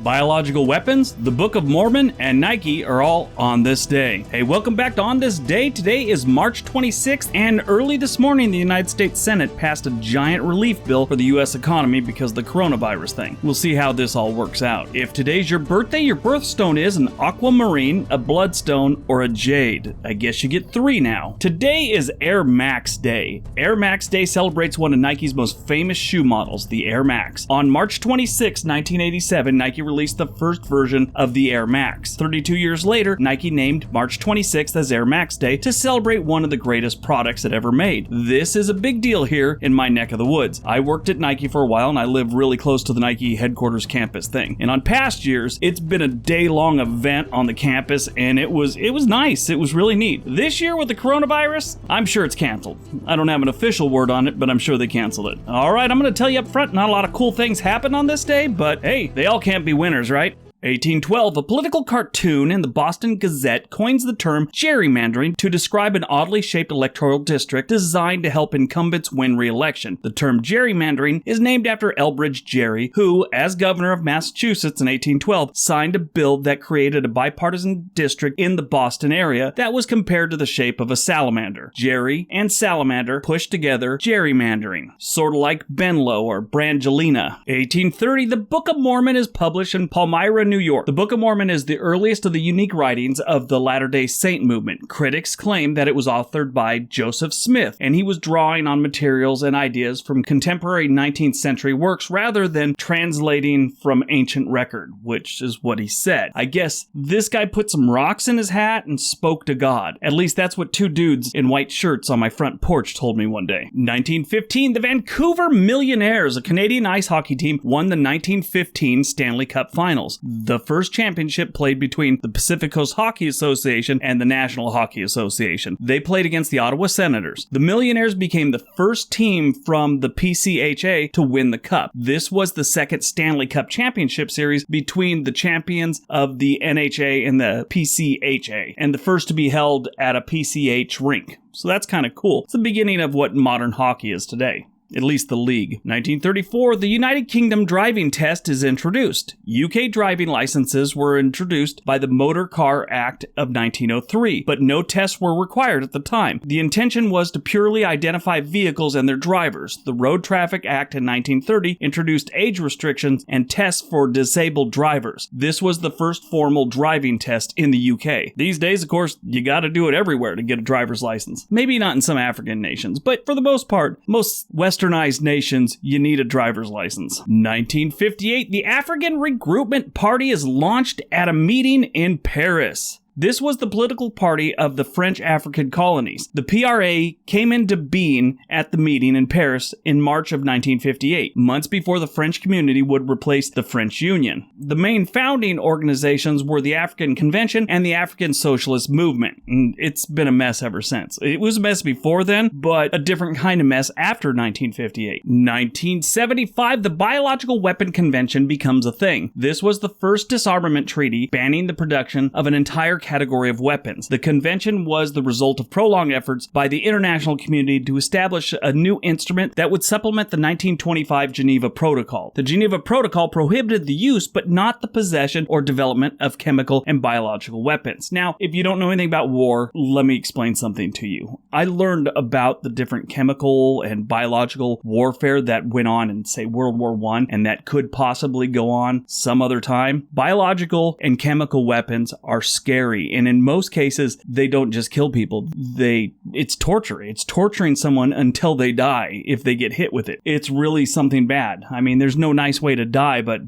Biological weapons, the Book of Mormon, and Nike are all on this day. Hey, welcome back to On This Day. Today is March 26th, and early this morning, the United States Senate passed a giant relief bill for the U.S. economy because of the coronavirus thing. We'll see how this all works out. If today's your birthday, your birthstone is an aquamarine, a bloodstone, or a jade. I guess you get 3 now. Today is Air Max Day. Air Max Day celebrates one of Nike's most famous shoe models, the Air Max. On March 26, 1987, Nike released the first version of the Air Max. 32 years later, Nike named March 26th as Air Max Day to celebrate one of the greatest products it ever made. This is a big deal here in my neck of the woods. I worked at Nike for a while and I live really close to the Nike headquarters campus thing. And on past years, it's been a day-long event on the campus and it was nice. It was really neat. This year with the coronavirus, I'm sure it's canceled. I don't have an official word on it, but I'm sure they canceled it. All right, I'm going to tell you up front, not a lot of cool things happen on this day, but hey, they all can't be winners, right? 1812, a political cartoon in the Boston Gazette coins the term gerrymandering to describe an oddly shaped electoral district designed to help incumbents win re-election. The term gerrymandering is named after Elbridge Gerry, who, as governor of Massachusetts in 1812, signed a bill that created a bipartisan district in the Boston area that was compared to the shape of a salamander. Gerry and salamander pushed together, gerrymandering, sort of like Benlow or Brangelina. 1830, the Book of Mormon is published in Palmyra, New York. The Book of Mormon is the earliest of the unique writings of the Latter-day Saint movement. Critics claim that it was authored by Joseph Smith, and he was drawing on materials and ideas from contemporary 19th century works rather than translating from ancient record, which is what he said. I guess this guy put some rocks in his hat and spoke to God. At least that's what 2 dudes in white shirts on my front porch told me one day. 1915, the Vancouver Millionaires, a Canadian ice hockey team, won the 1915 Stanley Cup Finals. The first championship played between the Pacific Coast Hockey Association and the National Hockey Association. They played against the Ottawa Senators. The Millionaires became the first team from the PCHA to win the cup. This was the second Stanley Cup Championship Series between the champions of the NHA and the PCHA, and the first to be held at a PCH rink. So that's kind of cool. It's the beginning of what modern hockey is today. At least the league. 1934, the United Kingdom driving test is introduced. UK driving licenses were introduced by the Motor Car Act of 1903, but no tests were required at the time. The intention was to purely identify vehicles and their drivers. The Road Traffic Act in 1930 introduced age restrictions and tests for disabled drivers. This was the first formal driving test in the UK. These days, of course, you gotta do it everywhere to get a driver's license. Maybe not in some African nations, but for the most part, most Westernized nations, you need a driver's license. 1958, the African Recruitment Party is launched at a meeting in Paris. This was the political party of the French African colonies. The PRA came into being at the meeting in Paris in March of 1958, months before the French community would replace the French Union. The main founding organizations were the African Convention and the African Socialist Movement. And it's been a mess ever since. It was a mess before then, but a different kind of mess after 1958. 1975, the Biological Weapon Convention becomes a thing. This was the first disarmament treaty banning the production of an entire category of weapons. The convention was the result of prolonged efforts by the international community to establish a new instrument that would supplement the 1925 Geneva Protocol. The Geneva Protocol prohibited the use but not the possession or development of chemical and biological weapons. Now, if you don't know anything about war, let me explain something to you. I learned about the different chemical and biological warfare that went on in, say, World War I and that could possibly go on some other time. Biological and chemical weapons are scary. And in most cases, they don't just kill people. It's torture. It's torturing someone until they die if they get hit with it. It's really something bad. I mean, there's no nice way to die, but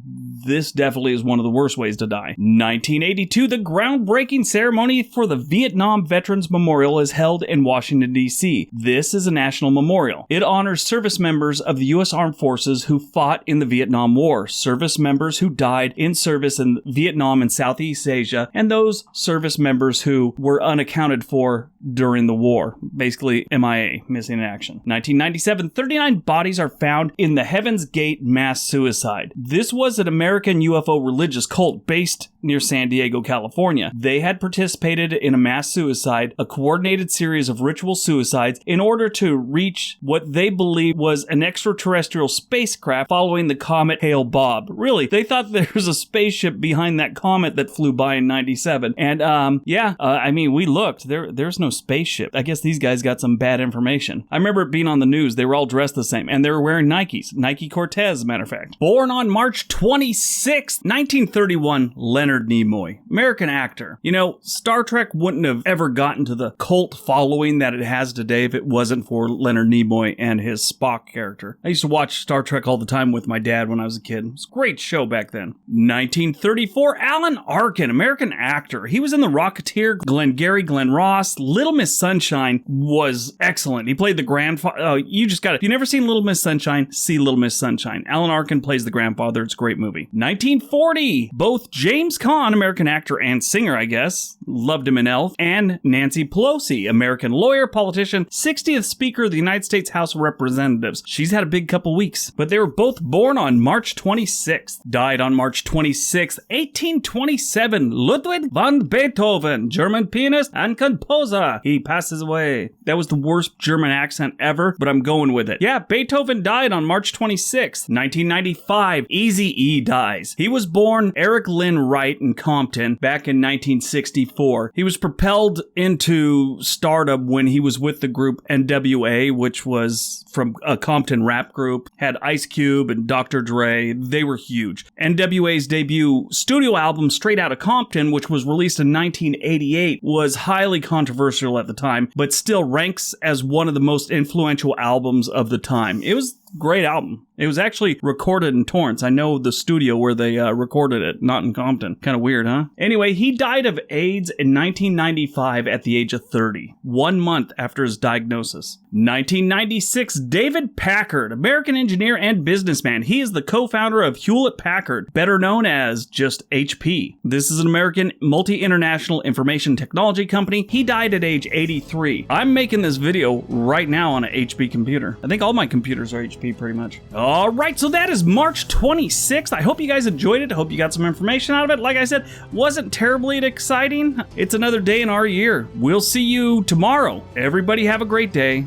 this definitely is one of the worst ways to die. 1982, the groundbreaking ceremony for the Vietnam Veterans Memorial is held in Washington, D.C. This is a national memorial. It honors service members of the U.S. Armed Forces who fought in the Vietnam War, service members who died in service in Vietnam and Southeast Asia, and those service members who were unaccounted for during the war. Basically, MIA, missing in action. 1997, 39 bodies are found in the Heaven's Gate mass suicide. This was an American American UFO religious cult based near San Diego, California. They had participated in a mass suicide, a coordinated series of ritual suicides, in order to reach what they believed was an extraterrestrial spacecraft following the comet Hale-Bopp. Really, they thought there was a spaceship behind that comet that flew by in 97. And, I mean, we looked. There's no spaceship. I guess these guys got some bad information. I remember it being on the news. They were all dressed the same, and they were wearing Nikes. Nike Cortez, as a matter of fact. Born on March 26, 1931, Leonard Nimoy. American actor. You know, Star Trek wouldn't have ever gotten to the cult following that it has today if it wasn't for Leonard Nimoy and his Spock character. I used to watch Star Trek all the time with my dad when I was a kid. It was a great show back then. 1934, Alan Arkin, American actor. He was in The Rocketeer, Glengarry Glen Ross. Little Miss Sunshine was excellent. He played the grandfather. Oh, you just got it. If you've never seen Little Miss Sunshine, see Little Miss Sunshine. Alan Arkin plays the grandfather. It's a great movie. 1940, both James Caan, American actor and singer, I guess, loved him in Elf, and Nancy Pelosi, American lawyer, politician, 60th Speaker of the United States House of Representatives. She's had a big couple weeks, but they were both born on March 26th. Died on March 26th, 1827, Ludwig van Beethoven, German pianist and composer. He passes away. That was the worst German accent ever, but I'm going with it. Yeah, Beethoven died on March 26th. 1995, Eazy-E dies. He was born Eric Lynn Wright in Compton back in 1964. He was propelled into stardom when he was with the group NWA, which was from a Compton rap group, had Ice Cube and Dr. Dre. They were huge. NWA's debut studio album, Straight Outta Compton, which was released in 1988, was highly controversial at the time, but still ranks as one of the most influential albums of the time. It was a great album. It was actually recorded in Torrance. I know the studio where they recorded it, not in Compton. Kind of weird, huh? Anyway, he died of AIDS in 1995 at the age of 30, 1 month after his diagnosis. 1996, David Packard, American engineer and businessman. He is the co-founder of Hewlett-Packard, better known as just HP. This is an American multi-international information technology company. He died at age 83. I'm making this video right now on an HP computer. I think all my computers are HP pretty much. All right, so that is March 26th. I hope you guys enjoyed it. I hope you got some information out of it. Like I said, wasn't terribly exciting. It's another day in our year. We'll see you tomorrow. Everybody have a great day.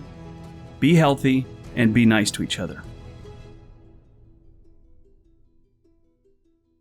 Be healthy and be nice to each other.